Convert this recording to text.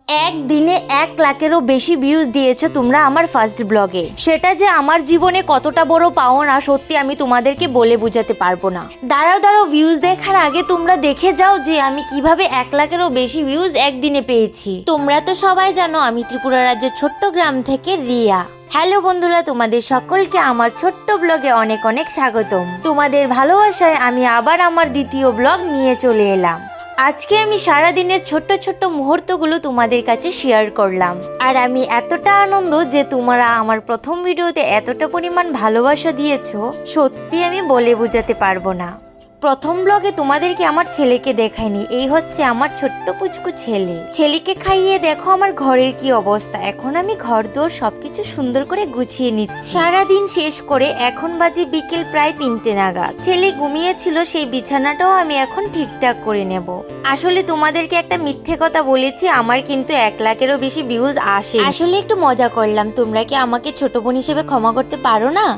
একদিনে 1 লাখেরও বেশি ভিউজ দিয়েছো তোমরা আমার ফার্স্ট ব্লগে। সেটা যে আমার জীবনে কতটা বড় পাওনা সত্যি আমি তোমাদেরকে বলে বোঝাতে পারবো না। দাঁড়াও ভিউজ দেখার আগে তোমরা দেখে যাও যে আমি কিভাবে 1 লাখেরও বেশি ভিউজ একদিনে পেয়েছি। তোমরা তো সবাই জানো আমি ত্রিপুরা রাজ্যের ছোট্ট গ্রাম থেকে রিয়া। হ্যালো বন্ধুরা, তোমাদের সকলকে আমার ছোট্ট ব্লগে অনেক অনেক স্বাগতম। তোমাদের ভালোবাসায় আমি আবার আমার দ্বিতীয় ব্লগ নিয়ে চলে এলাম। আজকে আমি সারাদিনের ছোট্ট ছোট্ট মুহূর্তগুলো তোমাদের কাছে শেয়ার করলাম। আর আমি এতটা আনন্দ যে তোমরা আমার প্রথম ভিডিওতে এতটা পরিমাণ ভালোবাসা দিয়েছো, সত্যি আমি বলে বোঝাতে পারবো না। প্রথম ব্লগে তোমাদেরকে আমার ছেলেকে দেখাইনি। এই হচ্ছে আমার ছোট্ট পুচকু ছেলে। ছেলেকে খাইয়ে দেখো আমার ঘরের কি অবস্থা। এখন আমি ঘর দোর সবকিছু সুন্দর করে গুছিয়ে নিচ্ছি। সারাদিন শেষ করে এখন বাজে বিকেল প্রায় 3টে নাগাদ। ছেলে ঘুমিয়েছিল, সেই বিছানাটাও আমি এখন ঠিকঠাক করে নেব। আসলে তোমাদেরকে একটা মিথ্যে কথা বলেছি, আমার কিন্তু 1 লাখেরও বেশি ভিউজ আসে। আসলে একটু মজা করলাম, তোমরা কি আমাকে ছোট বোন হিসেবে ক্ষমা করতে পারো না?